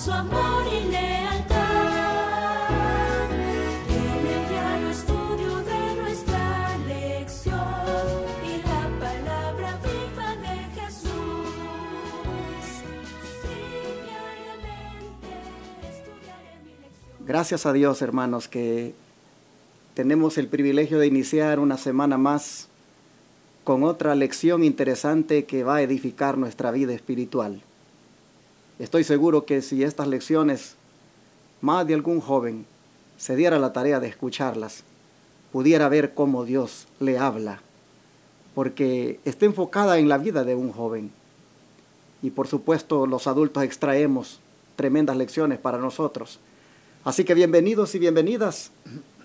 su amor y lealtad. En el diario estudio de nuestra lección y la palabra viva de Jesús. Sí, diariamente estudiaré mi lección. Gracias a Dios, hermanos, que tenemos el privilegio de iniciar una semana más con otra lección interesante que va a edificar nuestra vida espiritual. Estoy seguro que si estas lecciones, más de algún joven se diera la tarea de escucharlas, pudiera ver cómo Dios le habla, porque está enfocada en la vida de un joven. Y por supuesto, los adultos extraemos tremendas lecciones para nosotros. Así que bienvenidos y bienvenidas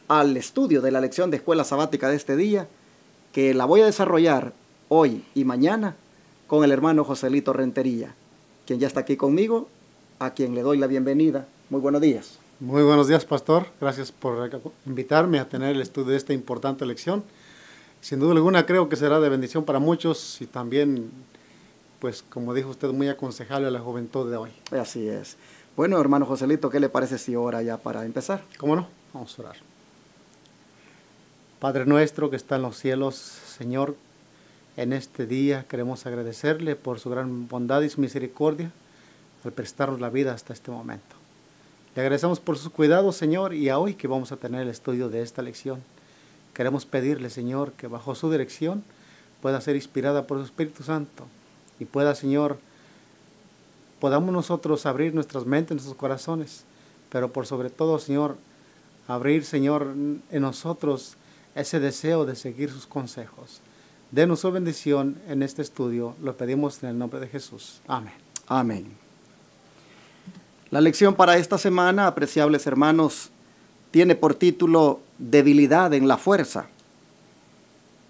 al estudio de la lección de escuela sabática de este día, que la voy a desarrollar hoy y mañana con el hermano Joselito Rentería, quien ya está aquí conmigo, a quien le doy la bienvenida. Muy buenos días. Muy buenos días, pastor. Gracias por invitarme a tener el estudio de esta importante lección. Sin duda alguna creo que será de bendición para muchos y también, pues como dijo usted, muy aconsejable a la juventud de hoy. Así es. Bueno, hermano Joselito, ¿qué le parece si ora ya para empezar? ¿Cómo no? Vamos a orar. Padre nuestro que está en los cielos, Señor, en este día queremos agradecerle por su gran bondad y su misericordia al prestarnos la vida hasta este momento. Le agradecemos por sus cuidados, Señor, y a hoy que vamos a tener el estudio de esta lección. Queremos pedirle, Señor, que bajo su dirección pueda ser inspirada por su Espíritu Santo y pueda, Señor, podamos nosotros abrir nuestras mentes, nuestros corazones, pero por sobre todo, Señor, abrir, Señor, en nosotros ese deseo de seguir sus consejos. Denos su bendición en este estudio, lo pedimos en el nombre de Jesús. Amén. Amén. La lección para esta semana, apreciables hermanos, tiene por título Debilidad en la fuerza.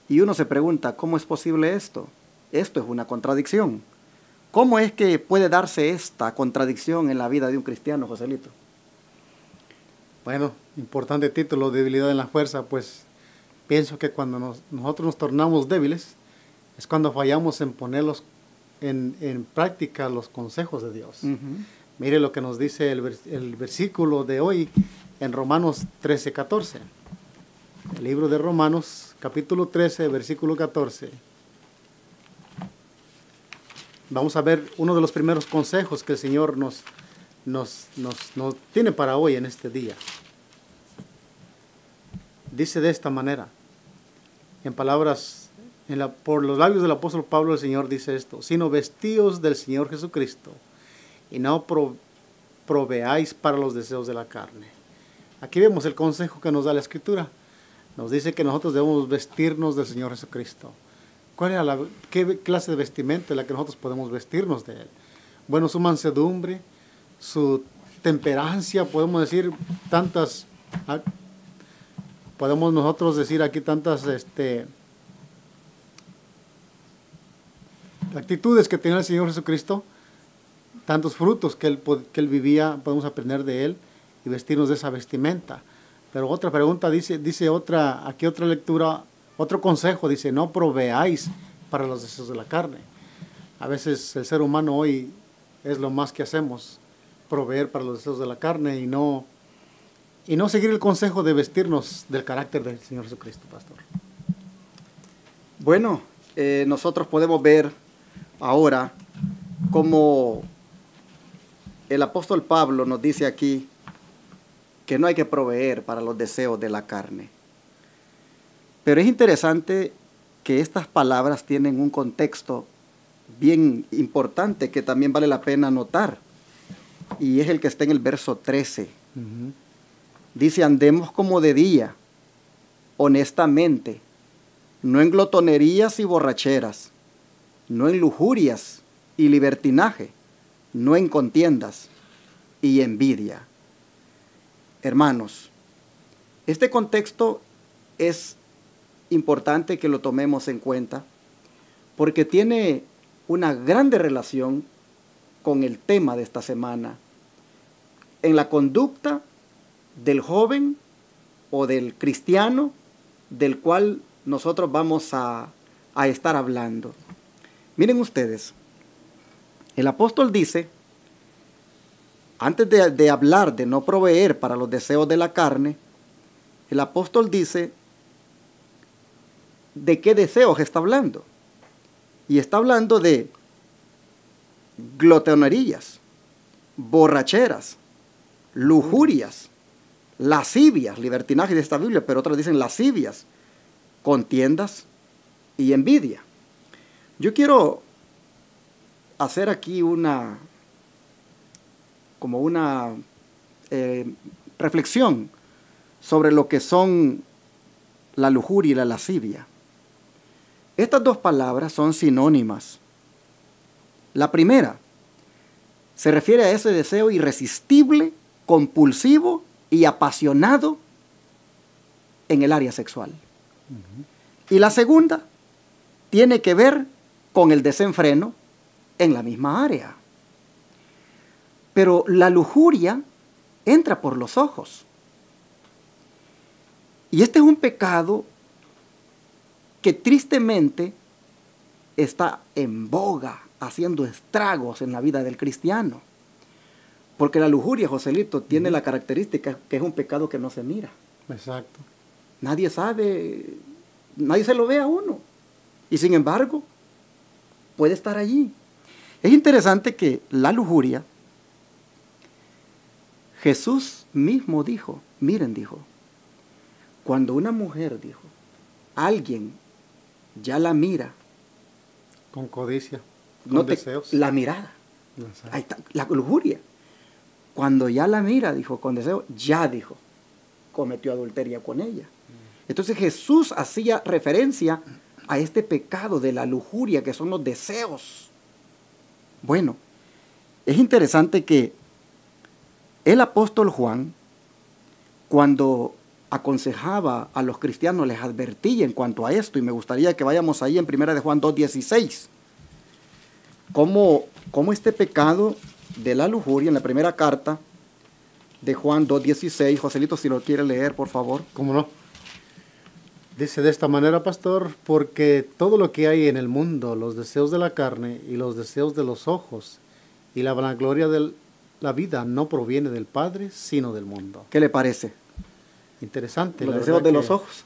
Y uno se pregunta, ¿cómo es posible esto? Esto es una contradicción. ¿Cómo es que puede darse esta contradicción en la vida de un cristiano, Joselito? Bueno, importante título, debilidad en la fuerza, pues pienso que cuando nosotros nos tornamos débiles es cuando fallamos en ponerlos en práctica los consejos de Dios. Mire lo que nos dice el versículo de hoy en Romanos 13:14. El libro de Romanos, capítulo 13, versículo 14. Vamos a ver uno de los primeros consejos que el Señor nos tiene para hoy en este día. Dice de esta manera, en palabras, por los labios del apóstol Pablo, el Señor dice esto: sino vestíos del Señor Jesucristo y no proveáis para los deseos de la carne. Aquí vemos el consejo que nos da la Escritura. Nos dice que nosotros debemos vestirnos del Señor Jesucristo. ¿Qué clase de vestimenta es la que nosotros podemos vestirnos de Él? Bueno, su mansedumbre, su temperancia, podemos decir tantas... Podemos nosotros decir aquí tantas actitudes que tenía el Señor Jesucristo, tantos frutos que él vivía, podemos aprender de Él y vestirnos de esa vestimenta. Pero otra pregunta dice aquí otra lectura, otro consejo, dice, no proveáis para los deseos de la carne. A veces el ser humano hoy es lo más que hacemos, proveer para los deseos de la carne y no seguir el consejo de vestirnos del carácter del Señor Jesucristo, pastor. Bueno, nosotros podemos ver ahora cómo el apóstol Pablo nos dice aquí que no hay que proveer para los deseos de la carne. Pero es interesante que estas palabras tienen un contexto bien importante que también vale la pena notar, y es el que está en el verso 13. Dice, andemos como de día, honestamente, no en glotonerías y borracheras, no en lujurias y libertinaje, no en contiendas y envidia. Hermanos, este contexto es importante que lo tomemos en cuenta porque tiene una grande relación con el tema de esta semana, en la conducta del joven o del cristiano del cual nosotros vamos a estar hablando. Miren ustedes, el apóstol dice antes de hablar de no proveer para los deseos de la carne, el apóstol dice de qué deseos está hablando. Y está hablando de glotonerías, borracheras, lujurias, lascivias, libertinaje de esta Biblia, pero otras dicen lascivias, contiendas y envidia. Yo quiero hacer aquí una reflexión sobre lo que son la lujuria y la lascivia. Estas dos palabras son sinónimas. La primera se refiere a ese deseo irresistible, compulsivo y apasionado en el área sexual. Y la segunda tiene que ver con el desenfreno en la misma área. Pero la lujuria entra por los ojos. Y este es un pecado que tristemente está en boga, haciendo estragos en la vida del cristiano. Porque la lujuria, Joselito, tiene la característica que es un pecado que no se mira. Exacto. Nadie sabe, nadie se lo ve a uno. Y sin embargo, puede estar allí. Es interesante que la lujuria, Jesús mismo dijo, miren, dijo, cuando una mujer, dijo, alguien ya la mira. Con codicia, con deseos. La mirada. Exacto. Ahí está, la lujuria. Cuando ya la mira, dijo, con deseo, ya dijo, cometió adulterio con ella. Entonces Jesús hacía referencia a este pecado de la lujuria, que son los deseos. Bueno, es interesante que el apóstol Juan, cuando aconsejaba a los cristianos, les advertía en cuanto a esto, y me gustaría que vayamos ahí en 1 de Juan 2:16, cómo este pecado de la lujuria, en la primera carta de Juan 2:16, Joselito, si lo quiere leer, por favor. ¿Cómo no? Dice de esta manera, pastor, porque todo lo que hay en el mundo, los deseos de la carne y los deseos de los ojos y la vanagloria de la vida no proviene del Padre, sino del mundo. ¿Qué le parece? Interesante. Los deseos de los ojos.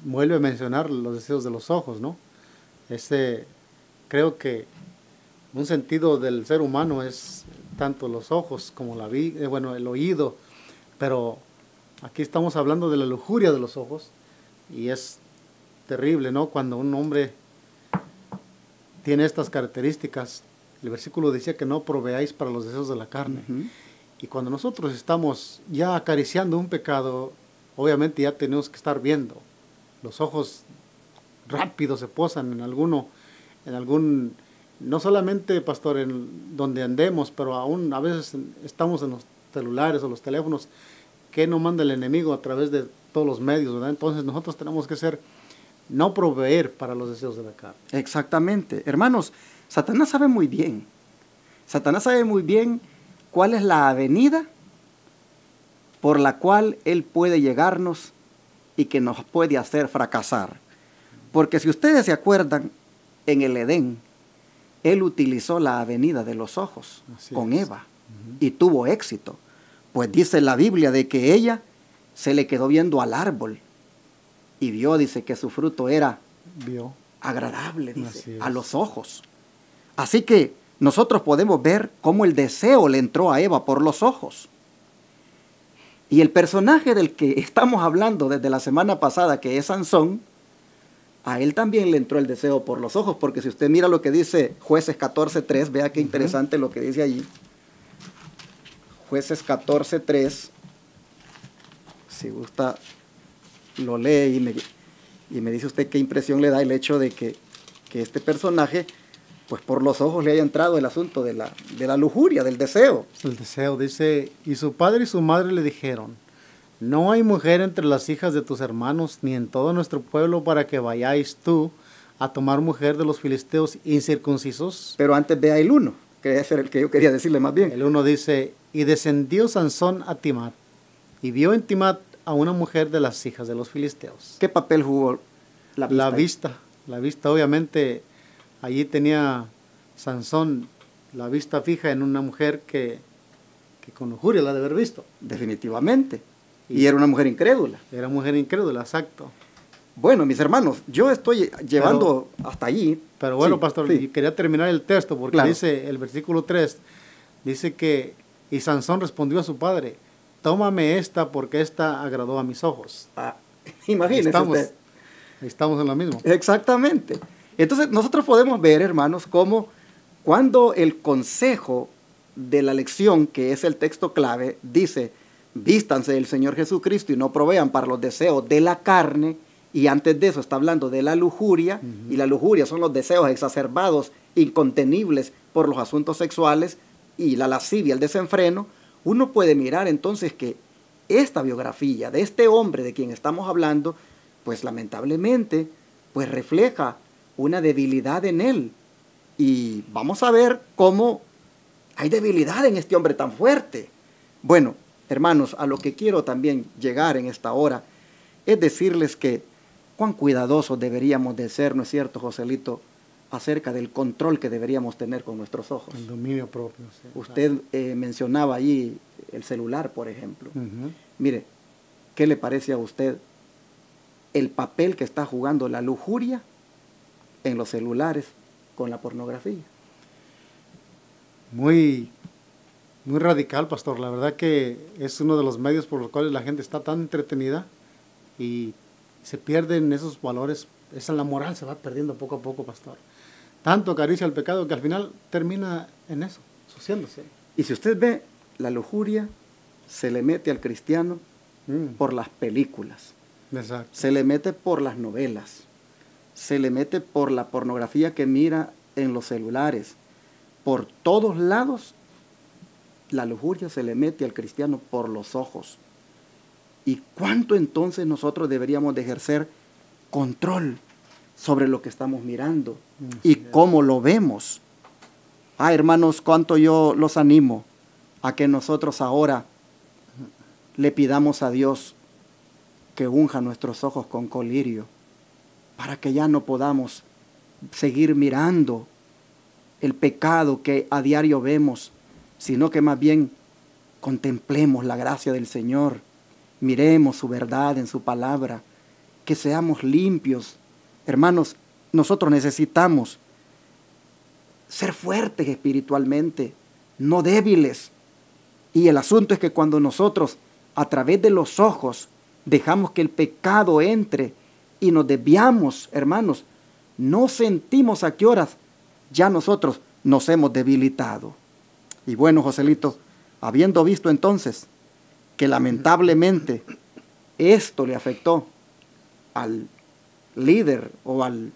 Vuelve a mencionar los deseos de los ojos, ¿no? Creo que un sentido del ser humano es tanto los ojos como el oído, pero aquí estamos hablando de la lujuria de los ojos y es terrible, ¿no? Cuando un hombre tiene estas características, el versículo decía que no proveáis para los deseos de la carne. Y cuando nosotros estamos ya acariciando un pecado, obviamente ya tenemos que estar viendo. Los ojos rápido se posan en algún, no solamente, pastor, en donde andemos, pero aún a veces estamos en los celulares o los teléfonos que nos manda el enemigo a través de todos los medios, ¿verdad? Entonces nosotros tenemos que no proveer para los deseos de la carne. Exactamente. Hermanos, Satanás sabe muy bien cuál es la avenida por la cual él puede llegarnos y que nos puede hacer fracasar. Porque si ustedes se acuerdan, en el Edén, él utilizó la avenida de los ojos con Eva y tuvo éxito. Pues dice la Biblia de que ella se le quedó viendo al árbol y vio, dice, que su fruto era agradable, dice, a los ojos. Así que nosotros podemos ver cómo el deseo le entró a Eva por los ojos. Y el personaje del que estamos hablando desde la semana pasada, que es Sansón, a él también le entró el deseo por los ojos, porque si usted mira lo que dice Jueces 14:3, vea qué interesante lo que dice allí. Jueces 14:3, si gusta lo lee y me dice usted qué impresión le da el hecho de que este personaje, pues por los ojos le haya entrado el asunto de la lujuria, del deseo. El deseo, dice, y su padre y su madre le dijeron, no hay mujer entre las hijas de tus hermanos, ni en todo nuestro pueblo, para que vayáis tú a tomar mujer de los filisteos incircuncisos. Pero antes vea el 1, que es el que yo quería decirle más bien. El 1 dice, y descendió Sansón a Timat, y vio en Timat a una mujer de las hijas de los filisteos. ¿Qué papel jugó la vista? La vista, obviamente, allí tenía Sansón la vista fija en una mujer que que con lujuria la ha de haber visto. definitivamente. Y era una mujer incrédula. Era mujer incrédula, exacto. Bueno, mis hermanos, yo estoy llevando hasta allí. Pero bueno, Sí, pastor, sí. y quería terminar el texto porque Claro. dice el versículo 3, dice que, y Sansón respondió a su padre, tómame esta porque esta agradó a mis ojos. Ah, imagínese usted. Estamos en lo mismo. Exactamente. Entonces, nosotros podemos ver, hermanos, cómo cuando el consejo de la lección, que es el texto clave, dice, vístanse del Señor Jesucristo y no provean para los deseos de la carne, y antes de eso está hablando de la lujuria, y la lujuria son los deseos exacerbados, incontenibles por los asuntos sexuales, y la lascivia, el desenfreno. Uno puede mirar entonces que esta biografía de este hombre de quien estamos hablando, pues lamentablemente, pues refleja una debilidad en él. Y vamos a ver cómo hay debilidad en este hombre tan fuerte. Bueno, hermanos, a lo que quiero también llegar en esta hora es decirles que cuán cuidadosos deberíamos de ser, ¿no es cierto, Joselito?, acerca del control que deberíamos tener con nuestros ojos. El dominio propio. Sí. Usted mencionaba ahí el celular, por ejemplo. Ujú. Mire, ¿qué le parece a usted el papel que está jugando la lujuria en los celulares con la pornografía? Muy radical, pastor. La verdad que es uno de los medios por los cuales la gente está tan entretenida y se pierden esos valores. Esa la moral se va perdiendo poco a poco, pastor. Tanto acaricia el pecado que al final termina en eso, suciéndose. Y si usted ve, la lujuria se le mete al cristiano por las películas, Exacto. se le mete por las novelas, se le mete por la pornografía que mira en los celulares. Por todos lados, la lujuria se le mete al cristiano por los ojos. ¿Y cuánto entonces nosotros deberíamos de ejercer control sobre lo que estamos mirando y cómo lo vemos? Ah, hermanos, cuánto yo los animo a que nosotros ahora le pidamos a Dios que unja nuestros ojos con colirio para que ya no podamos seguir mirando el pecado que a diario vemos, sino que más bien contemplemos la gracia del Señor, miremos su verdad en su palabra, que seamos limpios. Hermanos, nosotros necesitamos ser fuertes espiritualmente, no débiles. Y el asunto es que cuando nosotros, a través de los ojos, dejamos que el pecado entre y nos desviamos, hermanos, no sentimos a qué horas ya nosotros nos hemos debilitado. Y bueno, Joselito, habiendo visto entonces que lamentablemente esto le afectó al líder o al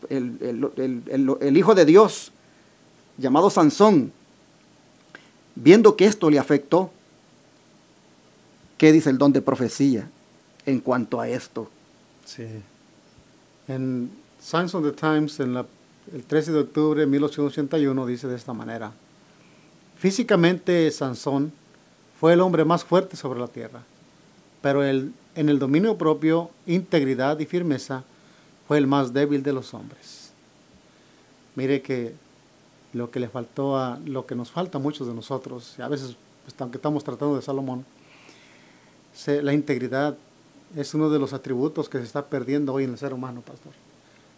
el hijo de Dios llamado Sansón, viendo que esto le afectó, ¿qué dice el don de profecía en cuanto a esto? Sí. En Signs of the Times, el 13 de octubre de 1881, dice de esta manera: físicamente Sansón fue el hombre más fuerte sobre la tierra, pero en el dominio propio, integridad y firmeza, fue el más débil de los hombres. Mire que lo que le faltó lo que nos falta a muchos de nosotros, y a veces, pues, aunque estamos tratando de Salomón, la integridad es uno de los atributos que se está perdiendo hoy en el ser humano, pastor.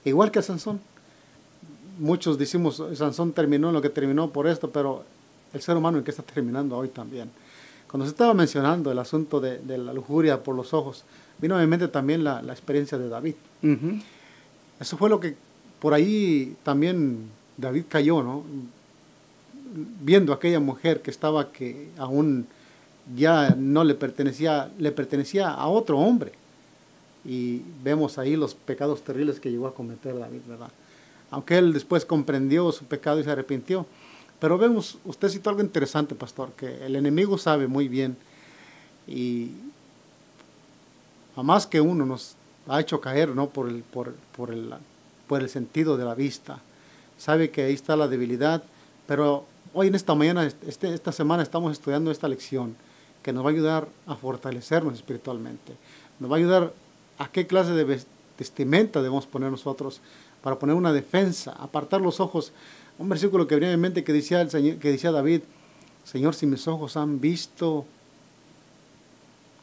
Igual que Sansón. Muchos decimos, Sansón terminó en lo que terminó por esto, pero el ser humano en qué está terminando hoy también. Cuando se estaba mencionando el asunto de la lujuria por los ojos, vino a mi mente también la experiencia de David. Uh-huh. Eso fue lo que por ahí también David cayó, ¿no? Viendo a aquella mujer que aún ya no le pertenecía a otro hombre. Y vemos ahí los pecados terribles que llegó a cometer David, ¿verdad? Aunque él después comprendió su pecado y se arrepintió. Pero vemos, usted citó algo interesante, pastor, que el enemigo sabe muy bien, y a más que uno nos ha hecho caer, ¿no? por el sentido de la vista. Sabe que ahí está la debilidad, pero hoy en esta mañana, esta semana estamos estudiando esta lección que nos va a ayudar a fortalecernos espiritualmente. Nos va a ayudar a qué clase de vestimenta debemos poner nosotros para poner una defensa, apartar los ojos. Un versículo que venía en mi mente que decía David: Señor, si mis ojos han visto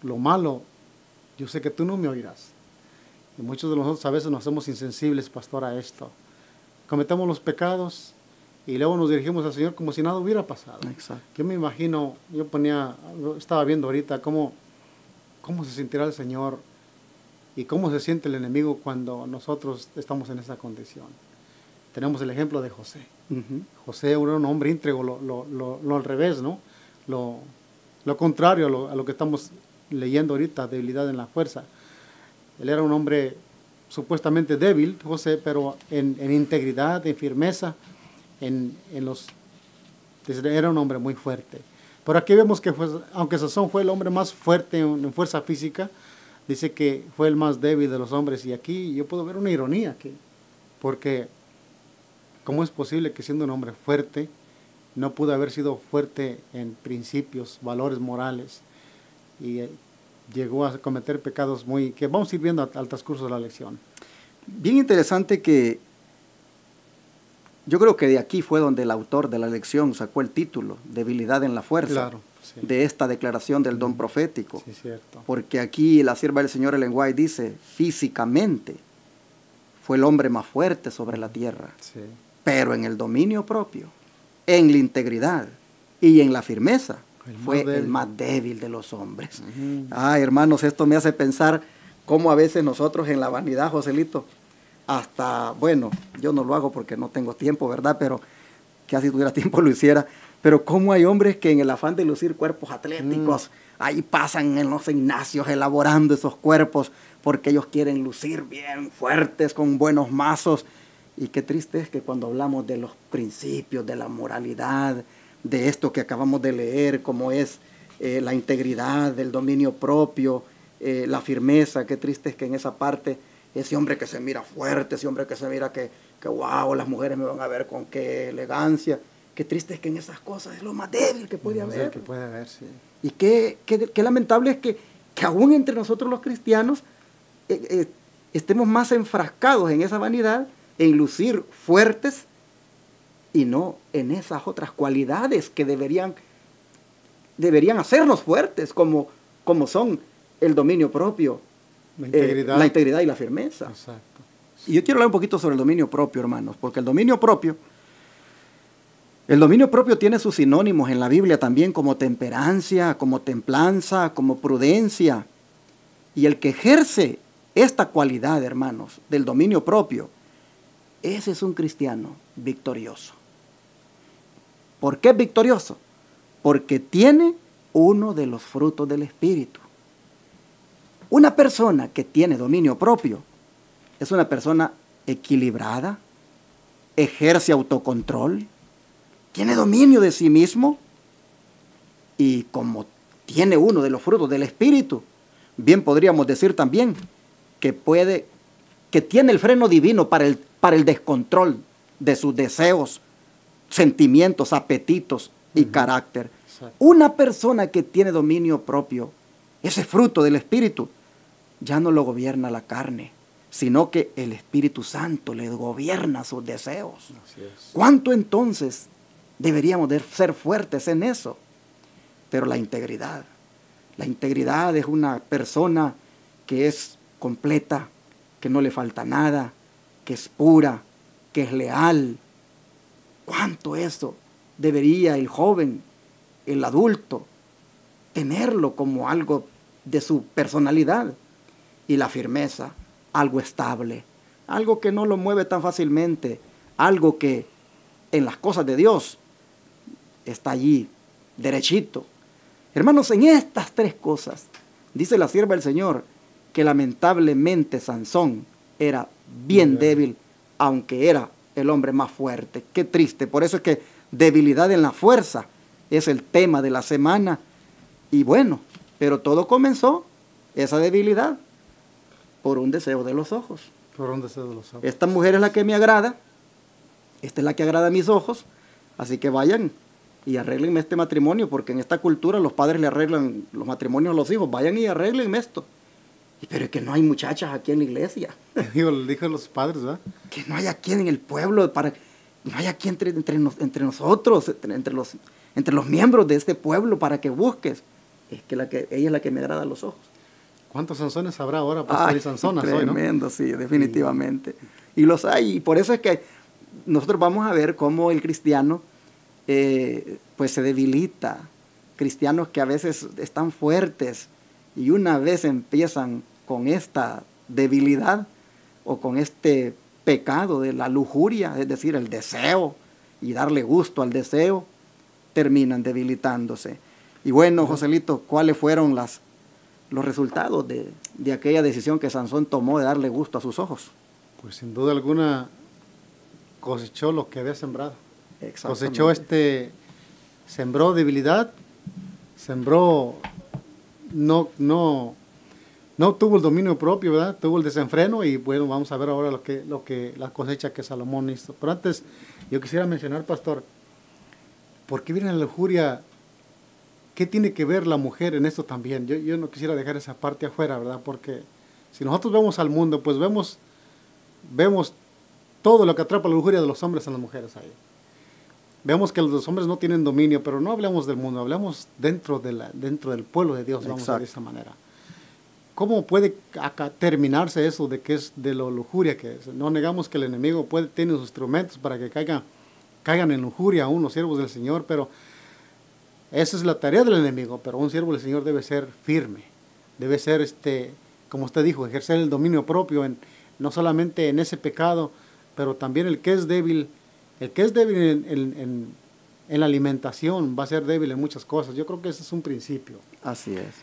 lo malo, yo sé que tú no me oirás. Y muchos de nosotros a veces nos hacemos insensibles, pastor, a esto. Cometemos los pecados y luego nos dirigimos al Señor como si nada hubiera pasado. Exacto. Yo me imagino, estaba viendo ahorita cómo se sentirá el Señor y cómo se siente el enemigo cuando nosotros estamos en esa condición. Tenemos el ejemplo de José. Ujú. José era un hombre íntegro, lo al revés, ¿no? Lo contrario a lo que estamos leyendo ahorita, debilidad en la fuerza. Él era un hombre supuestamente débil, José, pero en integridad, en firmeza, era un hombre muy fuerte. Por aquí vemos que aunque Sansón fue el hombre más fuerte en fuerza física, dice que fue el más débil de los hombres. Y aquí yo puedo ver una ironía aquí, porque ¿cómo es posible que siendo un hombre fuerte no pudo haber sido fuerte en principios, valores morales, y llegó a cometer pecados que vamos a ir viendo al transcurso de la lección? Bien interesante que yo creo que de aquí fue donde el autor de la lección sacó el título, Debilidad en la fuerza, Claro, sí. de esta declaración del don profético. Sí, cierto. Porque aquí la sierva del Señor Ellen White dice, físicamente fue el hombre más fuerte sobre la tierra, Sí. pero en el dominio propio, en la integridad y en la firmeza, fue el más débil de los hombres. Ujú. Hermanos, esto me hace pensar cómo a veces nosotros en la vanidad, Joselito, hasta, bueno, yo no lo hago porque no tengo tiempo, ¿verdad? Pero que si tuviera tiempo lo hiciera. Pero cómo hay hombres que en el afán de lucir cuerpos atléticos, ahí pasan en los gimnasios elaborando esos cuerpos porque ellos quieren lucir bien fuertes, con buenos mazos. Y qué triste es que cuando hablamos de los principios, de la moralidad, de esto que acabamos de leer, como es la integridad, del dominio propio, la firmeza, qué triste es que en esa parte, ese hombre que se mira fuerte, ese hombre que se mira que wow, las mujeres me van a ver con qué elegancia, qué triste es que en esas cosas es lo más débil que puede haber. Que puede haber, sí. Y qué lamentable es que aún entre nosotros los cristianos estemos más enfrascados en esa vanidad, en lucir fuertes, y no en esas otras cualidades que deberían hacernos fuertes, como son el dominio propio, la integridad y la firmeza. Exacto. Y yo quiero hablar un poquito sobre el dominio propio, hermanos, porque el dominio propio tiene sus sinónimos en la Biblia también, como temperancia, como templanza, como prudencia. Y el que ejerce esta cualidad, hermanos, del dominio propio, ese es un cristiano victorioso. ¿Por qué es victorioso? Porque tiene uno de los frutos del Espíritu. Una persona que tiene dominio propio es una persona equilibrada, ejerce autocontrol, tiene dominio de sí mismo, y como tiene uno de los frutos del Espíritu, bien podríamos decir también que tiene el freno divino para el descontrol de sus deseos, sentimientos, apetitos y carácter. Exacto. Una persona que tiene dominio propio, ese fruto del Espíritu, ya no lo gobierna la carne, sino que el Espíritu Santo le gobierna sus deseos. Así es. ¿Cuánto entonces deberíamos de ser fuertes en eso? Pero la integridad es una persona que es completa, que no le falta nada, que es pura, que es leal. ¿Cuánto eso debería el joven, el adulto, tenerlo como algo de su personalidad? Y la firmeza, algo estable, algo que no lo mueve tan fácilmente, algo que en las cosas de Dios está allí, derechito. Hermanos, en estas tres cosas, dice la sierva del Señor, que lamentablemente Sansón era bien débil, aunque era el hombre más fuerte. Qué triste. Por eso es que debilidad en la fuerza es el tema de la semana. Y bueno, pero todo comenzó, esa debilidad, por un deseo de los ojos. Por un deseo de los ojos. Esta mujer es la que me agrada, esta es la que agrada a mis ojos, así que vayan y arréglenme este matrimonio, porque en esta cultura los padres le arreglan los matrimonios a los hijos. Vayan y arréglenme esto. Pero es que no hay muchachas aquí en la iglesia. Dijo los padres, ¿verdad? Que no hay aquí en el pueblo, no hay aquí entre nosotros, entre entre los miembros de este pueblo para que busques. Es que ella es la que me agrada a los ojos. ¿Cuántos Sansones habrá ahora, pastor, y Sansonas hoy, no? Tremendo, sí, definitivamente. Y los hay, y por eso es que nosotros vamos a ver cómo el cristiano pues se debilita. Cristianos que a veces están fuertes y una vez empiezan con esta debilidad o con este pecado de la lujuria, es decir, el deseo y darle gusto al deseo, terminan debilitándose. Y bueno, Joselito, ¿cuáles fueron los resultados de aquella decisión que Sansón tomó de darle gusto a sus ojos? Pues sin duda alguna cosechó lo que había sembrado. Cosechó sembró debilidad, sembró, no tuvo el dominio propio, ¿verdad? Tuvo el desenfreno y bueno, vamos a ver ahora la cosecha que Salomón hizo. Pero antes, yo quisiera mencionar, pastor, ¿por qué viene la lujuria? ¿Qué tiene que ver la mujer en esto también? Yo no quisiera dejar esa parte afuera, ¿verdad? Porque si nosotros vemos al mundo, pues vemos todo lo que atrapa la lujuria de los hombres en las mujeres ahí. Vemos que los hombres no tienen dominio, pero no hablamos del mundo, hablamos dentro del pueblo de Dios, vamos a ver de esa manera. ¿Cómo puede terminarse eso de que es de la lujuria que es? No negamos que el enemigo tiene sus instrumentos para que caigan en lujuria aún los siervos del Señor, pero esa es la tarea del enemigo. Pero un siervo del Señor debe ser firme, debe ser, como usted dijo, ejercer el dominio propio, no solamente en ese pecado, pero también el que es débil en la alimentación va a ser débil en muchas cosas. Yo creo que ese es un principio. Así es.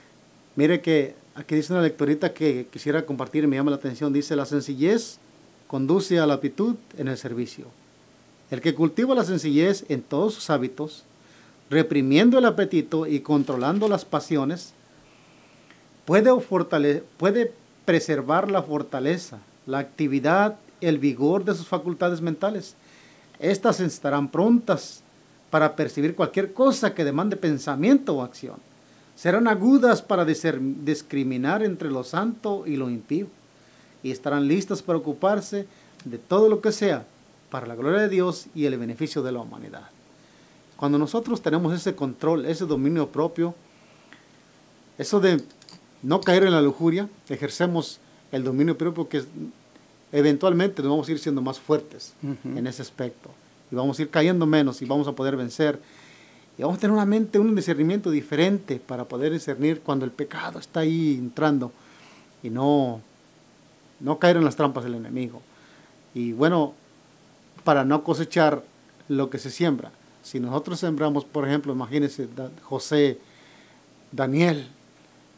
Mire que aquí dice una lecturita que quisiera compartir y me llama la atención. Dice, la sencillez conduce a la aptitud en el servicio. El que cultiva la sencillez en todos sus hábitos, reprimiendo el apetito y controlando las pasiones, puede preservar la fortaleza, la actividad, el vigor de sus facultades mentales. Estas estarán prontas para percibir cualquier cosa que demande pensamiento o acción. Serán agudas para discriminar entre lo santo y lo impío. Y estarán listas para ocuparse de todo lo que sea para la gloria de Dios y el beneficio de la humanidad. Cuando nosotros tenemos ese control, ese dominio propio, eso de no caer en la lujuria, ejercemos el dominio propio que eventualmente nos vamos a ir siendo más fuertes en ese aspecto. Y vamos a ir cayendo menos y vamos a poder vencer. Y vamos a tener una mente, un discernimiento diferente para poder discernir cuando el pecado está ahí entrando y no caer en las trampas del enemigo. Y bueno, para no cosechar lo que se siembra. Si nosotros sembramos, por ejemplo, imagínense, José, Daniel,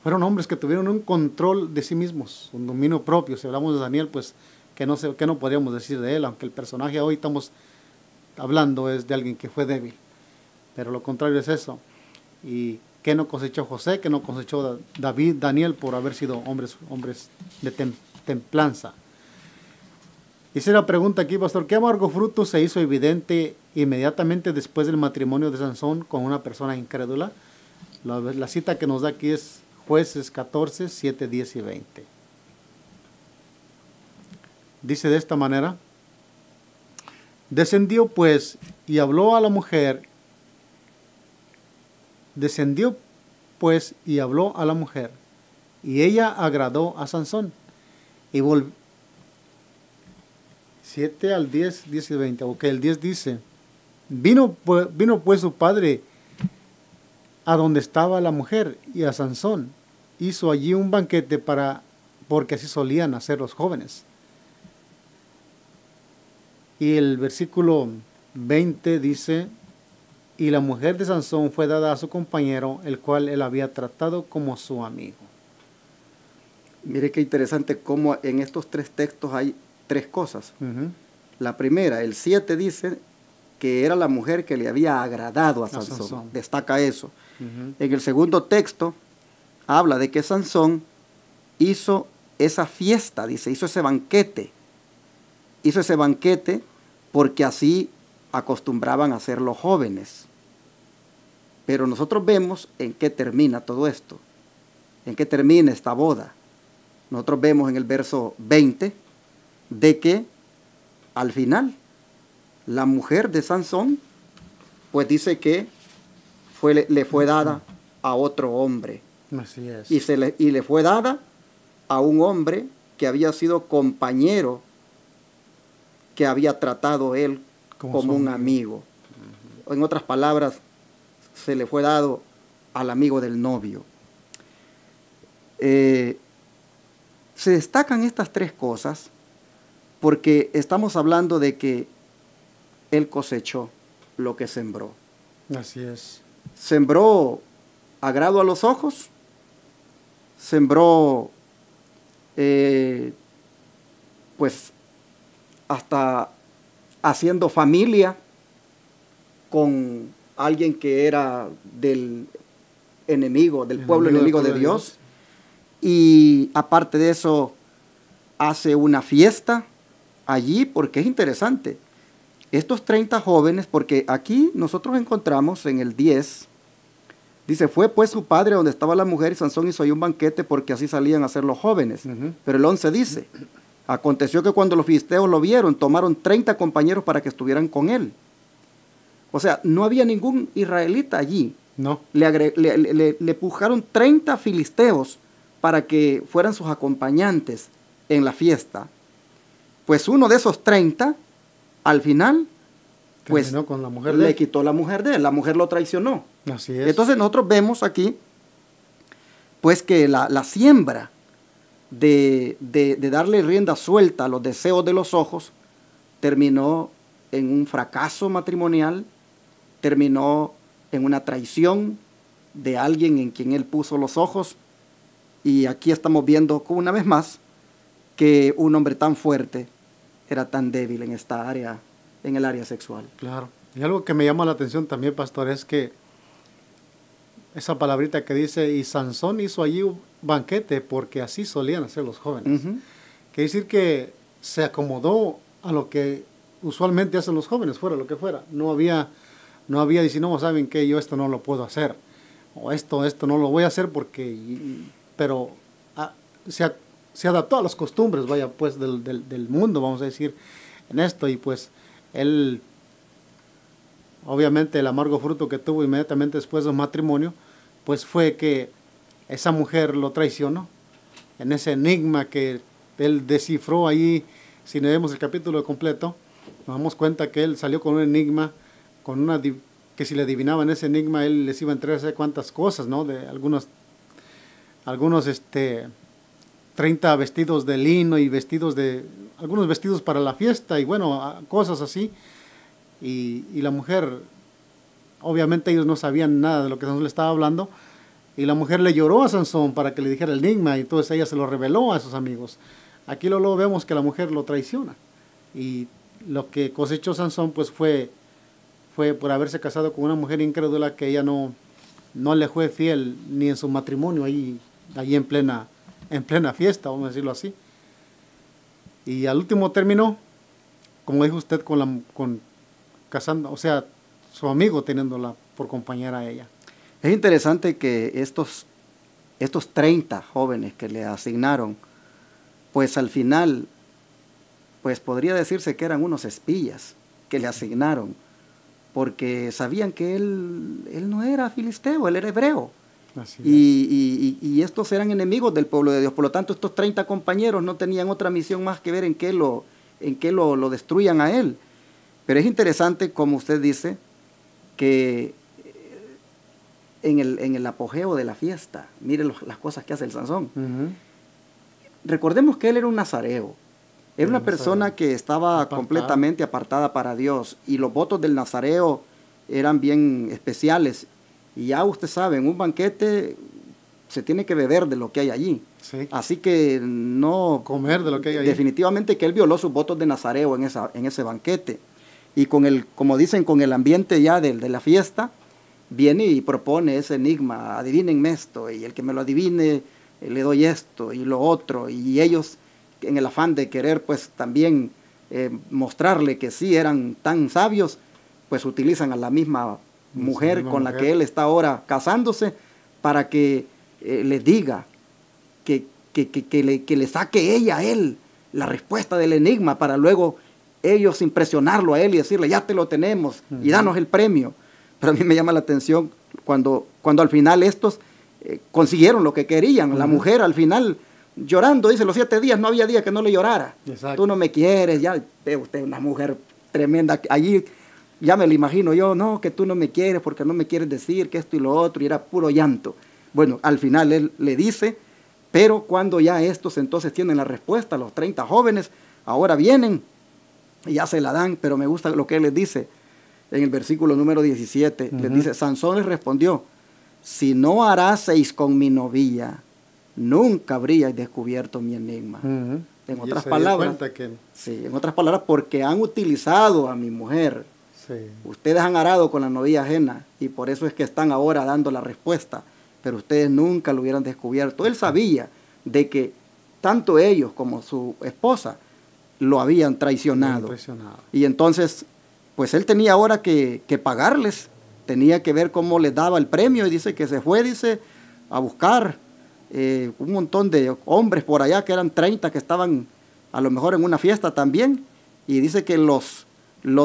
fueron hombres que tuvieron un control de sí mismos, un dominio propio. Si hablamos de Daniel, pues, ¿qué no podríamos decir de él? Aunque el personaje hoy estamos hablando es de alguien que fue débil. Pero lo contrario es eso. ¿Y qué no cosechó José? ¿Qué no cosechó Daniel por haber sido hombres de templanza? Hice la pregunta aquí, pastor, ¿qué amargo fruto se hizo evidente inmediatamente después del matrimonio de Sansón con una persona incrédula? La cita que nos da aquí es Jueces 14, 7, 10 y 20. Dice de esta manera, descendió pues y habló a la mujer, y ella agradó a Sansón, y volvió. 7 al 10, 10 y 20, ok, el 10 dice, vino pues su padre a donde estaba la mujer, y a Sansón hizo allí un banquete porque así solían hacer los jóvenes. Y el versículo 20 dice, y la mujer de Sansón fue dada a su compañero, el cual él había tratado como su amigo. Mire qué interesante cómo en estos tres textos hay tres cosas. La primera, el 7 dice que era la mujer que le había agradado a Sansón. Destaca eso. En el segundo texto habla de que Sansón hizo esa fiesta, dice, hizo ese banquete. Hizo ese banquete porque así acostumbraban a hacer los jóvenes. Pero nosotros vemos en qué termina todo esto, en qué termina esta boda. Nosotros vemos en el verso 20 de que al final la mujer de Sansón pues dice que le fue dada a otro hombre. Así es. Y le fue dada a un hombre que había sido compañero, que había tratado él como un amigo. En otras palabras, se le fue dado al amigo del novio. Se destacan estas tres cosas porque estamos hablando de que él cosechó lo que sembró. Así es. Sembró agrado a los ojos, sembró pues hasta haciendo familia con alguien que era del enemigo, del pueblo enemigo de Dios. Y aparte de eso, hace una fiesta allí, porque es interesante. Estos 30 jóvenes, porque aquí nosotros encontramos en el 10, dice, fue pues su padre donde estaba la mujer y Sansón hizo ahí un banquete porque así salían a ser los jóvenes. Pero el 11 dice, aconteció que cuando los filisteos lo vieron, tomaron 30 compañeros para que estuvieran con él. O sea, no había ningún israelita allí. No. Le pujaron 30 filisteos para que fueran sus acompañantes en la fiesta. Pues uno de esos 30, al final, pues con la mujer le quitó la mujer de él. La mujer lo traicionó. Así es. Entonces nosotros vemos aquí, pues que la siembra de darle rienda suelta a los deseos de los ojos terminó en un fracaso matrimonial, terminó en una traición de alguien en quien él puso los ojos. Y aquí estamos viendo una vez más que un hombre tan fuerte era tan débil en esta área, en el área sexual. Claro. Y algo que me llama la atención también, pastor, es que esa palabrita que dice, y Sansón hizo allí un banquete porque así solían hacer los jóvenes. Quiere decir que se acomodó a lo que usualmente hacen los jóvenes, fuera lo que fuera. No había dice, no, ¿saben qué? Yo esto no lo puedo hacer. O esto no lo voy a hacer porque... Pero se adaptó a las costumbres, vaya, pues, del mundo, vamos a decir, en esto. Y pues, él, obviamente, el amargo fruto que tuvo inmediatamente después del matrimonio, pues fue que esa mujer lo traicionó. En ese enigma que él descifró ahí, si leemos el capítulo completo, nos damos cuenta que él salió con un enigma, que si le adivinaban ese enigma, él les iba a entregar sé cuántas cosas, ¿no? De algunos 30 vestidos de lino y algunos vestidos para la fiesta y bueno, cosas así. Y la mujer, obviamente ellos no sabían nada de lo que Sansón le estaba hablando, y la mujer le lloró a Sansón para que le dijera el enigma, y entonces ella se lo reveló a sus amigos. Aquí luego vemos que la mujer lo traiciona, y lo que cosechó Sansón pues fue por haberse casado con una mujer incrédula que ella no le fue fiel ni en su matrimonio ahí en plena fiesta, vamos a decirlo así. Y al último término, como dijo usted, casando, o sea, su amigo teniéndola por compañera a ella. Es interesante que estos 30 jóvenes que le asignaron, pues al final, pues podría decirse que eran unos espías que le asignaron, porque sabían que él no era filisteo, él era hebreo. Y estos eran enemigos del pueblo de Dios. Por lo tanto, estos 30 compañeros no tenían otra misión más que ver en qué lo destruyan a él. Pero es interesante, como usted dice, que en el apogeo de la fiesta, mire las cosas que hace el Sansón. Recordemos que él era un nazareo. Era una persona que estaba completamente apartada para Dios, y los votos del nazareo eran bien especiales. Y ya usted sabe, en un banquete se tiene que beber de lo que hay allí. Sí. Así que no... Comer de lo que hay allí. Definitivamente que él violó sus votos de nazareo en ese banquete. Y como dicen, con el ambiente ya de la fiesta, viene y propone ese enigma, adivínenme esto, y el que me lo adivine le doy esto y lo otro. Y ellos, en el afán de querer pues también mostrarle que sí eran tan sabios, pues utilizan a la misma mujer con la que él está ahora casándose para que le diga que le saque ella a él la respuesta del enigma, para luego ellos impresionarlo a él y decirle, ya te lo tenemos y danos el premio. Pero a mí me llama la atención cuando al final estos consiguieron lo que querían. La mujer al final llorando, dice, los 7 días no había día que no le llorara. Exacto. Tú no me quieres, ya, usted es una mujer tremenda. Allí ya me lo imagino yo, no, que tú no me quieres porque no me quieres decir que esto y lo otro, y era puro llanto. Bueno, al final él le dice, pero cuando ya estos entonces tienen la respuesta, los 30 jóvenes, ahora vienen y ya se la dan, pero me gusta lo que él les dice en el versículo número 17, les dice, Sansón les respondió, si no haraseis con mi novilla, nunca habríais descubierto mi enigma. En otras palabras, sí, en otras palabras, porque han utilizado a mi mujer. Sí. Ustedes han arado con la novilla ajena y por eso es que están ahora dando la respuesta, pero ustedes nunca lo hubieran descubierto. Él sabía de que tanto ellos como su esposa lo habían traicionado. Y entonces, pues él tenía ahora que pagarles, tenía que ver cómo les daba el premio, y dice que se fue, dice, a buscar un montón de hombres por allá, que eran 30 que estaban a lo mejor en una fiesta también, y dice que los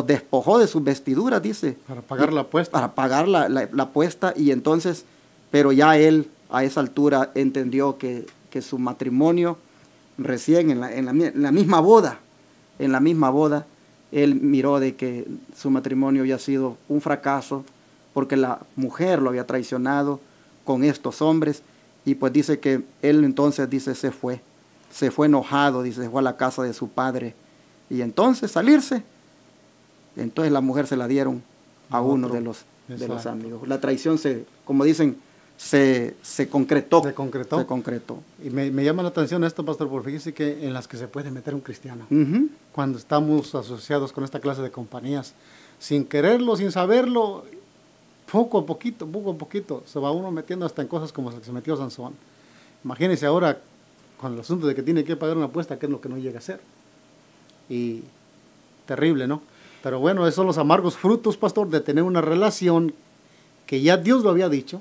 despojó de sus vestiduras, dice. Para pagar la apuesta. Para pagar la apuesta, y entonces, pero ya él a esa altura entendió que su matrimonio recién en la misma boda, él miró de que su matrimonio había sido un fracaso porque la mujer lo había traicionado con estos hombres, y pues dice que él entonces, dice, se fue enojado, dice, se fue a la casa de su padre, y entonces salirse, entonces la mujer se la dieron a uno de los amigos. La traición como dicen, se concretó. Se concretó. Y me llama la atención esto, pastor, porque fíjese que en las que se puede meter un cristiano, cuando estamos asociados con esta clase de compañías, sin quererlo, sin saberlo, poco a poquito, se va uno metiendo hasta en cosas como las que se metió Sansón. Imagínense ahora, con el asunto de que tiene que pagar una apuesta, que es lo que no llega a hacer. Y terrible, ¿no? Pero bueno, esos son los amargos frutos, pastor, de tener una relación que ya Dios lo había dicho,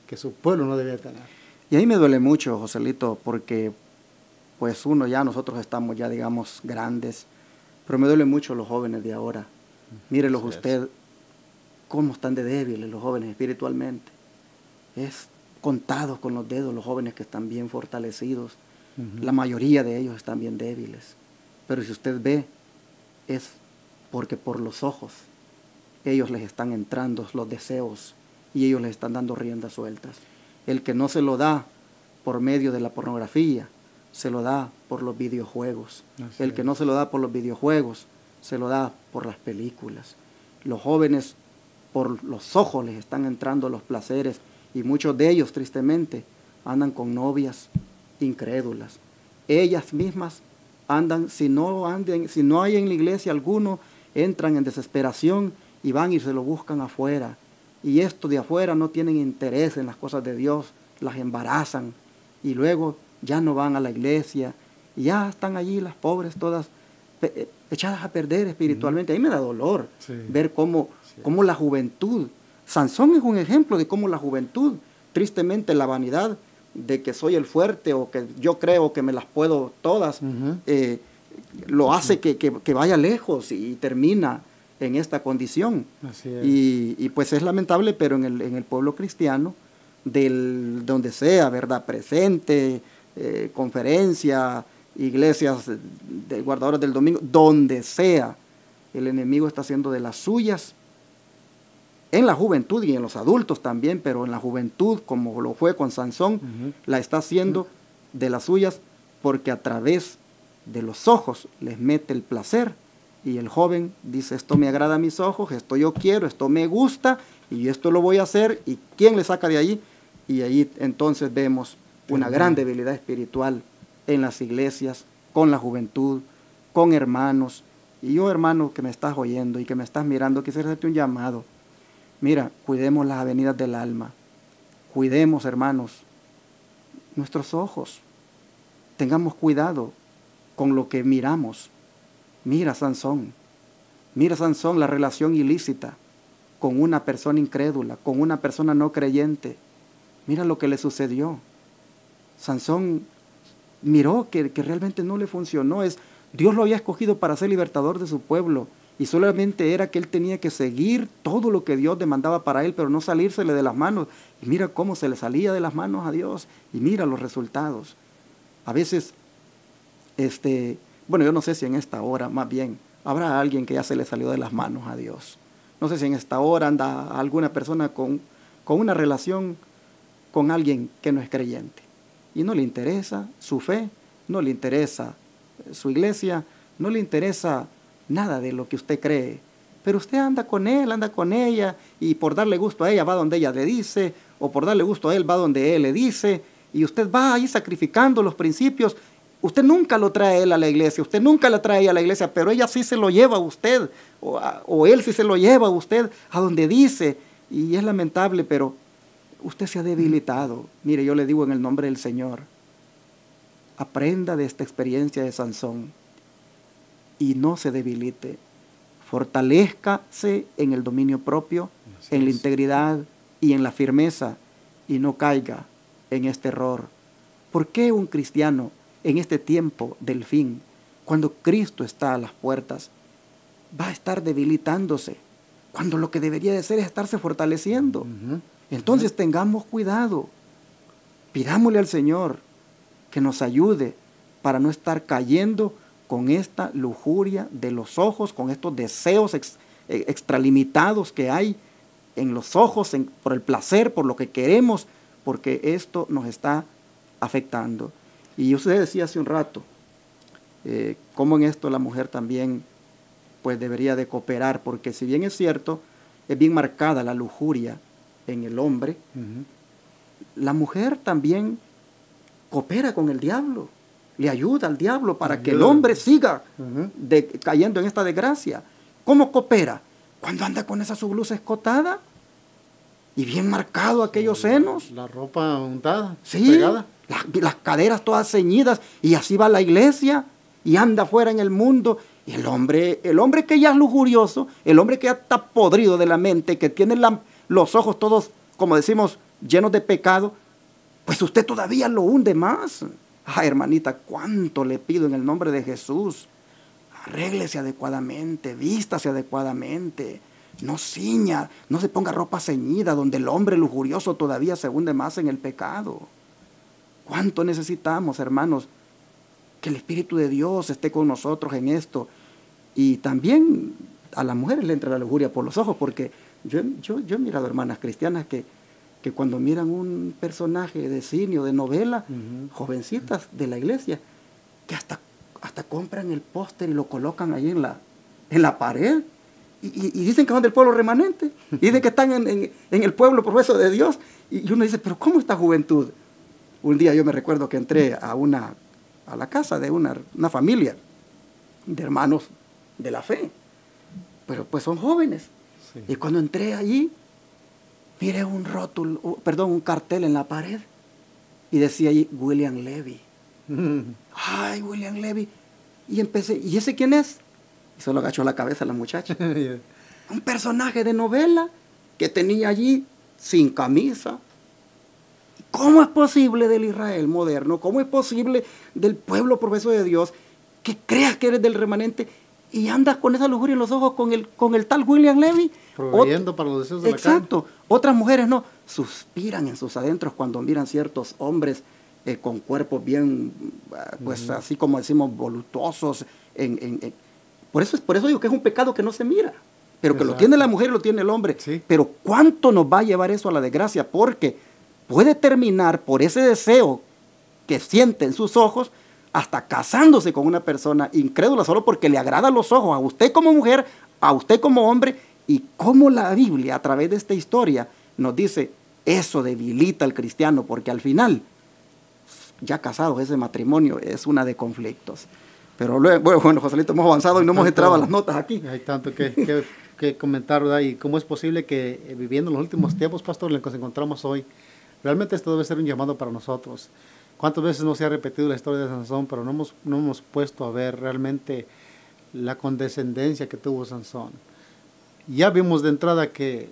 que su pueblo no debía tener. Y ahí me duele mucho, Joselito, porque pues nosotros estamos ya, digamos, grandes, pero me duele mucho los jóvenes de ahora. Mírelos usted, cómo están de débiles los jóvenes espiritualmente. Es contados con los dedos los jóvenes que están bien fortalecidos. La mayoría de ellos están bien débiles. Pero si usted ve, es porque por los ojos ellos les están entrando los deseos y ellos les están dando riendas sueltas. El que no se lo da por medio de la pornografía, se lo da por los videojuegos. El que no se lo da por los videojuegos, se lo da por las películas. Los jóvenes, por los ojos les están entrando los placeres, y muchos de ellos, tristemente, andan con novias incrédulas. Ellas mismas andan, si no hay en la iglesia alguno, entran en desesperación y van y se lo buscan afuera. Y estos de afuera no tienen interés en las cosas de Dios, las embarazan y luego ya no van a la iglesia y ya están allí las pobres todas echadas a perder espiritualmente. A mí me da dolor ver cómo la juventud, Sansón es un ejemplo de cómo la juventud, tristemente la vanidad de que soy el fuerte o que yo creo que me las puedo todas, lo hace que vaya lejos y termina en esta condición. Así es. Y pues es lamentable, pero en el pueblo cristiano, donde sea, ¿verdad? Presente, conferencia, iglesias de guardadores del domingo, donde sea, el enemigo está haciendo de las suyas, en la juventud y en los adultos también, pero en la juventud, como lo fue con Sansón, la está haciendo de las suyas, porque a través de los ojos les mete el placer, y el joven dice, esto me agrada a mis ojos, esto yo quiero, esto me gusta, y esto lo voy a hacer, y ¿quién le saca de allí? Y ahí entonces vemos una gran debilidad espiritual en las iglesias, con la juventud, con hermanos. Y yo, hermano, que me estás oyendo y que me estás mirando, quisiera hacerte un llamado. Mira, cuidemos las avenidas del alma. Cuidemos, hermanos, nuestros ojos. Tengamos cuidado con lo que miramos. Mira Sansón, la relación ilícita con una persona incrédula, con una persona no creyente. Mira lo que le sucedió. Sansón miró que realmente no le funcionó. Dios lo había escogido para ser libertador de su pueblo, Y solamente era que él tenía que seguir todo lo que Dios demandaba para él, pero no salírsele de las manos. Y mira cómo se le salía de las manos a Dios. Y mira los resultados. A veces, bueno, yo no sé si en esta hora, más bien, habrá alguien que ya se le salió de las manos a Dios. No sé si en esta hora anda alguna persona con una relación con alguien que no es creyente. Y no le interesa su fe, no le interesa su iglesia, no le interesa nada de lo que usted cree. Pero usted anda con él, anda con ella, y por darle gusto a ella va donde ella le dice, o por darle gusto a él va donde él le dice, y usted va ahí sacrificando los principios. Usted nunca lo trae a él a la iglesia, usted nunca la trae a la iglesia, pero ella sí se lo lleva a usted, o él sí se lo lleva a usted a donde dice, y es lamentable, pero usted se ha debilitado. Mire, yo le digo en el nombre del Señor, aprenda de esta experiencia de Sansón y no se debilite. Fortalézcase en el dominio propio, en la integridad y en la firmeza, y no caiga en este error. ¿Por qué un cristiano en este tiempo del fin, cuando Cristo está a las puertas, va a estar debilitándose, cuando lo que debería de ser es estarse fortaleciendo? Entonces tengamos cuidado, pidámosle al Señor que nos ayude para no estar cayendo con esta lujuria de los ojos, con estos deseos extralimitados que hay en los ojos, por el placer, por lo que queremos, porque esto nos está afectando. Y usted decía hace un rato, cómo en esto la mujer también pues debería de cooperar, porque si bien es cierto, es bien marcada la lujuria en el hombre, la mujer también coopera con el diablo, le ayuda al diablo para que el hombre siga cayendo en esta desgracia. ¿Cómo coopera? Cuando anda con esa su blusa escotada y bien marcado aquellos senos. La ropa untada, sí, pegada. Las caderas todas ceñidas, y así va a la iglesia y anda afuera en el mundo. Y el hombre que ya es lujurioso, el hombre que ya está podrido de la mente, que tiene los ojos todos, como decimos, llenos de pecado, pues usted todavía lo hunde más. Ay, hermanita, cuánto le pido en el nombre de Jesús. Arréglese adecuadamente, vístase adecuadamente, no ciña, no se ponga ropa ceñida, donde el hombre lujurioso todavía se hunde más en el pecado. ¿Cuánto necesitamos, hermanos, que el Espíritu de Dios esté con nosotros en esto? Y también a las mujeres le entra la lujuria por los ojos, porque yo he mirado hermanas cristianas que cuando miran un personaje de cine o de novela, jovencitas de la iglesia, que hasta compran el póster y lo colocan ahí en la pared, y dicen que son del pueblo remanente, y dicen que están en el pueblo profeso de Dios, y uno dice, pero ¿cómo esta juventud? Un día yo me recuerdo que entré a la casa de una familia de hermanos de la fe, pero pues son jóvenes. Sí. Y cuando entré allí, miré un cartel en la pared, y decía allí William Levy. Ay, William Levy. Y empecé, ¿y ese quién es? Y solo agachó la cabeza la muchacha. Un personaje de novela que tenía allí sin camisa. ¿Cómo es posible del Israel moderno? ¿Cómo es posible del pueblo profeso de Dios que creas que eres del remanente y andas con esa lujuria en los ojos con el tal William Levy? Proveyendo para los deseos de la carne. Exacto. Otras mujeres no, suspiran en sus adentros cuando miran ciertos hombres con cuerpos bien, pues así como decimos, voluptuosos. Por eso digo que es un pecado que no se mira, pero que lo tiene la mujer y lo tiene el hombre. Sí. Pero ¿cuánto nos va a llevar eso a la desgracia? Porque puede terminar por ese deseo que siente en sus ojos hasta casándose con una persona incrédula solo porque le agradan los ojos a usted como mujer, a usted como hombre, y como la Biblia a través de esta historia nos dice, eso debilita al cristiano, porque al final, ya casados, ese matrimonio es una de conflictos. Pero luego, bueno, Joselito, hemos avanzado y no hemos entrado a las notas aquí. Hay tanto que comentar, ¿verdad? Y cómo es posible que viviendo los últimos tiempos, pastor, en los que nos encontramos hoy, realmente esto debe ser un llamado para nosotros. ¿Cuántas veces no se ha repetido la historia de Sansón, pero no hemos puesto a ver realmente la condescendencia que tuvo Sansón? Ya vimos de entrada que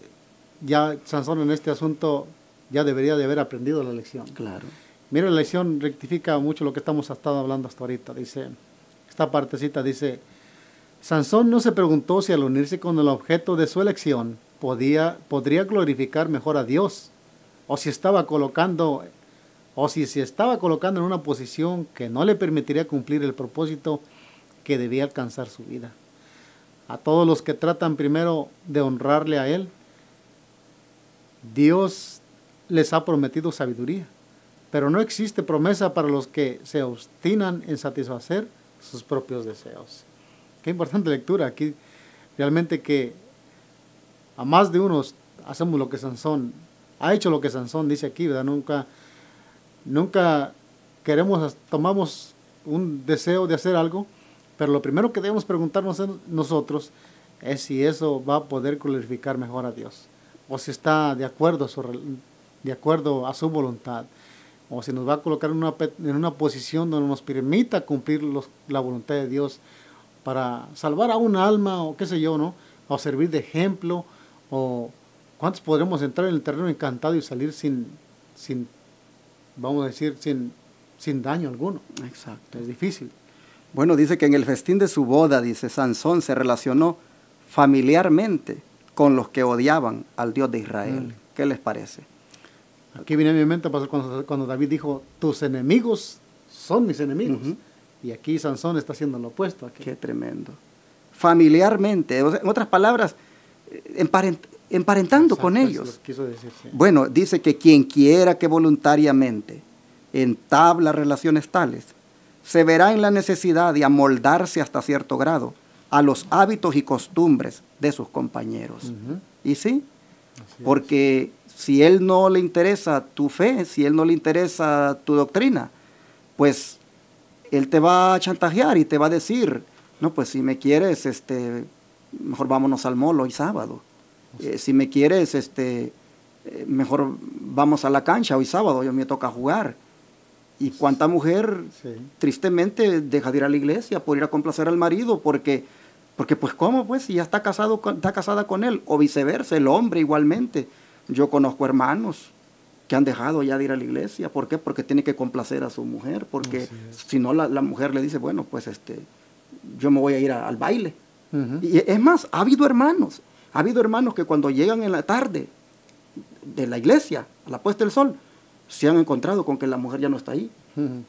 ya Sansón en este asunto ya debería de haber aprendido la lección. Claro. Mira, la lección rectifica mucho lo que estamos estado hablando hasta ahorita. Dice, esta partecita dice, Sansón no se preguntó si al unirse con el objeto de su elección podría glorificar mejor a Dios, o si se estaba colocando en una posición que no le permitiría cumplir el propósito que debía alcanzar su vida. A todos los que tratan primero de honrarle a Él, Dios les ha prometido sabiduría, pero no existe promesa para los que se obstinan en satisfacer sus propios deseos. Qué importante lectura aquí. Realmente que a más de unos hacemos lo que Sansón ha hecho, lo que Sansón dice aquí, ¿verdad? Nunca tomamos un deseo de hacer algo, pero lo primero que debemos preguntarnos nosotros es si eso va a poder glorificar mejor a Dios, o si está de acuerdo a su voluntad, o si nos va a colocar en una posición donde nos permita cumplir la voluntad de Dios para salvar a un alma, o qué sé yo, ¿no? O servir de ejemplo, o cuántos podremos entrar en el terreno encantado y salir sin vamos a decir, sin daño alguno. Exacto. Es difícil. Bueno, dice que en el festín de su boda, dice, Sansón se relacionó familiarmente con los que odiaban al Dios de Israel. ¿Qué les parece? Aquí viene a mi mente cuando David dijo, tus enemigos son mis enemigos. Y aquí Sansón está haciendo lo opuesto. Aquí. Qué tremendo. Familiarmente, o sea, en otras palabras, emparentando con ellos. Eso quiso decir, sí. Bueno, dice que quien quiera que voluntariamente entabla relaciones tales, se verá en la necesidad de amoldarse hasta cierto grado a los hábitos y costumbres de sus compañeros. ¿Y sí? Así porque si él no le interesa tu fe, si él no le interesa tu doctrina, pues él te va a chantajear y te va a decir, no, pues si me quieres, mejor vámonos al mall hoy sábado. Si me quieres, mejor vamos a la cancha hoy sábado, yo me toca jugar. ¿Y cuánta mujer, tristemente, deja de ir a la iglesia por ir a complacer al marido? Porque pues, ¿cómo? Pues, si ya está casada con él, o viceversa, el hombre igualmente. Yo conozco hermanos que han dejado ya de ir a la iglesia. ¿Por qué? Porque tiene que complacer a su mujer, porque si no, la mujer le dice, bueno, pues, yo me voy a ir al baile. Y es más, ha habido hermanos que cuando llegan en la tarde de la iglesia, a la puesta del sol, se han encontrado con que la mujer ya no está ahí.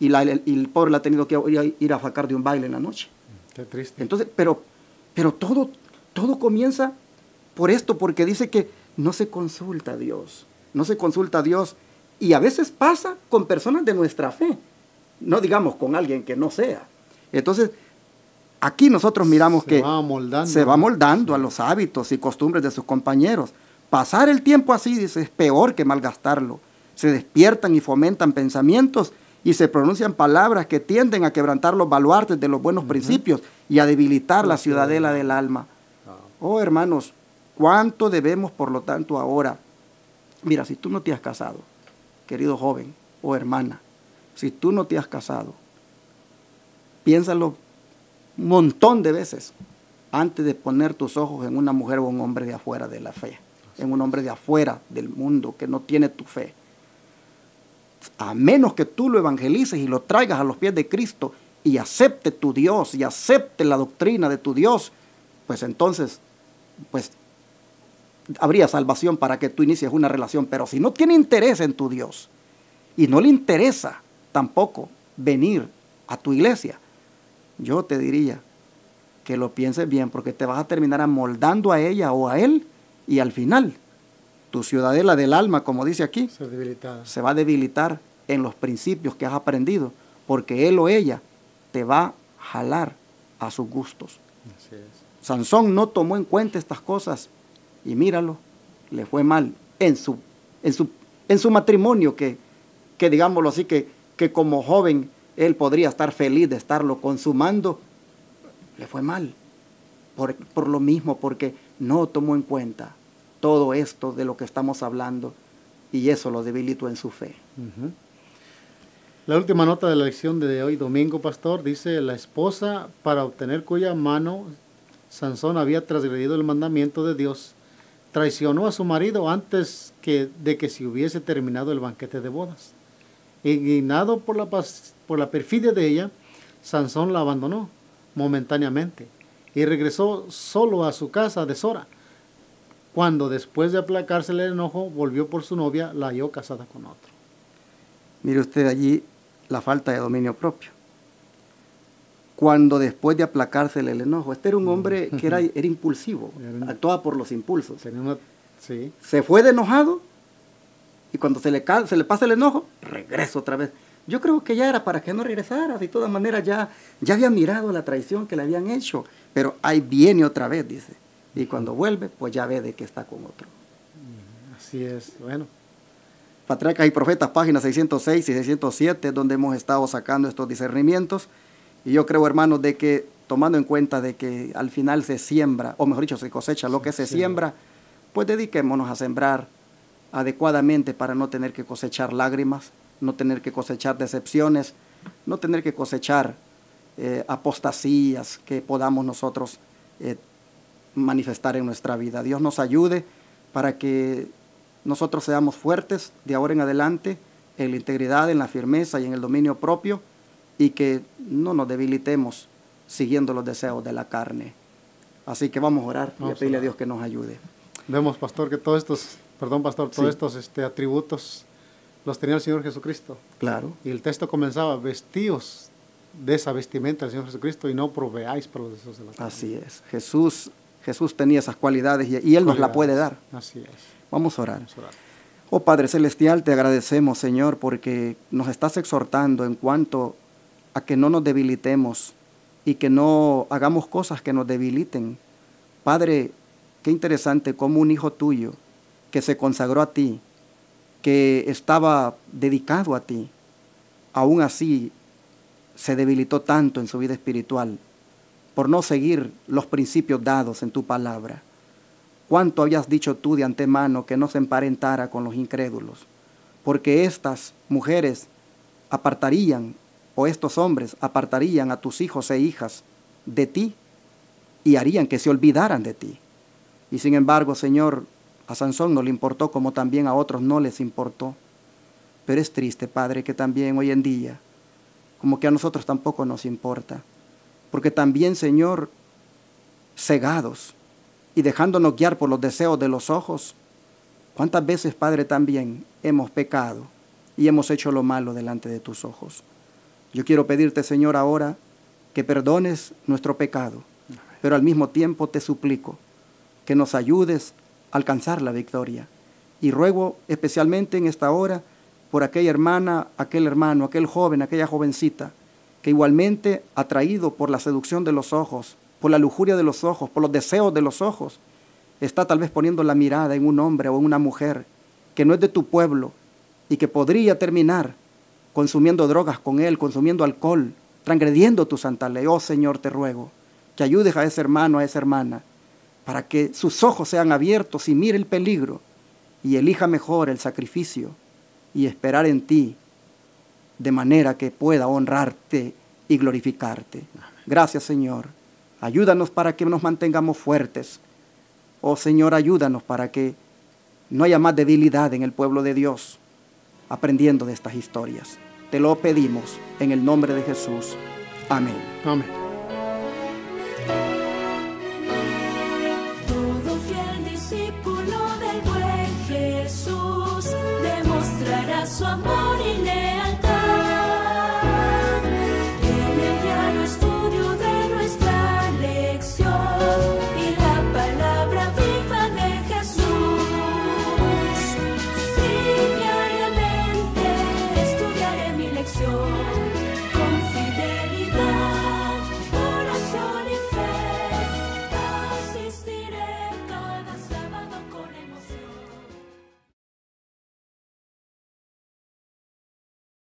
Y el pobre la ha tenido que ir a sacar de un baile en la noche. Qué triste. Entonces, pero todo comienza por esto, porque dice que no se consulta a Dios. No se consulta a Dios. Y a veces pasa con personas de nuestra fe. No digamos con alguien que no sea. Entonces, aquí nosotros miramos que se va moldando a los hábitos y costumbres de sus compañeros. Pasar el tiempo así, dice, es peor que malgastarlo. Se despiertan y fomentan pensamientos y se pronuncian palabras que tienden a quebrantar los baluartes de los buenos principios y a debilitar la ciudadela del alma. Oh, hermanos, ¿cuánto debemos, por lo tanto, ahora? Mira, si tú no te has casado, querido joven o hermana, si tú no te has casado, piénsalo un montón de veces antes de poner tus ojos en una mujer o un hombre de afuera de la fe, en un hombre de afuera del mundo que no tiene tu fe. A menos que tú lo evangelices y lo traigas a los pies de Cristo y acepte tu Dios y acepte la doctrina de tu Dios, pues entonces, pues habría salvación para que tú inicies una relación. Pero si no tiene interés en tu Dios y no le interesa tampoco venir a tu iglesia, yo te diría que lo pienses bien, porque te vas a terminar amoldando a ella o a él, y al final tu ciudadela del alma, como dice aquí, se va a debilitar en los principios que has aprendido, porque él o ella te va a jalar a sus gustos. Así es. Sansón no tomó en cuenta estas cosas y míralo, le fue mal en su matrimonio, que digámoslo así, que como joven él podría estar feliz de estarlo consumando. Le fue mal por lo mismo, porque no tomó en cuenta todo esto de lo que estamos hablando, y eso lo debilitó en su fe. La última nota de la lección de hoy domingo, pastor, dice: la esposa, para obtener cuya mano Sansón había transgredido el mandamiento de Dios, traicionó a su marido antes de que se hubiese terminado el banquete de bodas. Indignado por la perfidia de ella, Sansón la abandonó momentáneamente y regresó solo a su casa a deshora. Cuando después de aplacarse el enojo, volvió por su novia, la halló casada con otro. Mire usted allí la falta de dominio propio. Cuando después de aplacarse el enojo, este era un hombre que era impulsivo, actuaba por los impulsos. Sí. Se fue de enojado y cuando se le pasa el enojo, regresa otra vez. Yo creo que ya era para que no regresara, de todas maneras ya había mirado la traición que le habían hecho, pero ahí viene otra vez, dice. Y cuando vuelve, pues ya ve de que está con otro. Así es, bueno. Patriarcas y Profetas, páginas 606 y 607, donde hemos estado sacando estos discernimientos. Y yo creo, hermanos, de que tomando en cuenta de que al final se siembra, o mejor dicho, se cosecha lo que se siembra, pues dediquémonos a sembrar adecuadamente para no tener que cosechar lágrimas, no tener que cosechar decepciones, no tener que cosechar apostasías que podamos nosotros manifestar en nuestra vida. Dios nos ayude para que nosotros seamos fuertes de ahora en adelante en la integridad, en la firmeza y en el dominio propio, y que no nos debilitemos siguiendo los deseos de la carne. Así que vamos a orar y a pedirle a Dios que nos ayude. Vemos, pastor, que todos estos atributos los tenía el Señor Jesucristo. Claro. Y el texto comenzaba: vestíos de esa vestimenta del Señor Jesucristo y no proveáis para los deseos de la carne. Así es. Jesús tenía esas cualidades y Él nos la puede dar. Así es. Vamos a orar. Vamos a orar. Oh Padre Celestial, te agradecemos, Señor, porque nos estás exhortando en cuanto a que no nos debilitemos y que no hagamos cosas que nos debiliten. Padre, qué interesante cómo un hijo tuyo que se consagró a ti, que estaba dedicado a ti, aún así se debilitó tanto en su vida espiritual por no seguir los principios dados en tu palabra. ¿Cuánto habías dicho tú de antemano que no se emparentara con los incrédulos? Porque estas mujeres apartarían, o estos hombres apartarían a tus hijos e hijas de ti y harían que se olvidaran de ti. Y sin embargo, Señor, a Sansón no le importó, como también a otros no les importó. Pero es triste, Padre, que también hoy en día, como que a nosotros tampoco nos importa. Porque también, Señor, cegados y dejándonos guiar por los deseos de los ojos, ¿cuántas veces, Padre, también hemos pecado y hemos hecho lo malo delante de tus ojos? Yo quiero pedirte, Señor, ahora que perdones nuestro pecado, pero al mismo tiempo te suplico que nos ayudes a alcanzar la victoria. Y ruego especialmente en esta hora por aquella hermana, aquel hermano, aquel joven, aquella jovencita, que igualmente, atraído por la seducción de los ojos, por la lujuria de los ojos, por los deseos de los ojos, está tal vez poniendo la mirada en un hombre o en una mujer que no es de tu pueblo y que podría terminar consumiendo drogas con él, consumiendo alcohol, transgrediendo tu santa ley. Oh Señor, te ruego que ayudes a ese hermano, a esa hermana, para que sus ojos sean abiertos y mire el peligro y elija mejor el sacrificio y esperar en ti, de manera que pueda honrarte y glorificarte. Gracias, Señor. Ayúdanos para que nos mantengamos fuertes. Oh Señor, ayúdanos para que no haya más debilidad en el pueblo de Dios, aprendiendo de estas historias. Te lo pedimos en el nombre de Jesús. Amén. Amén.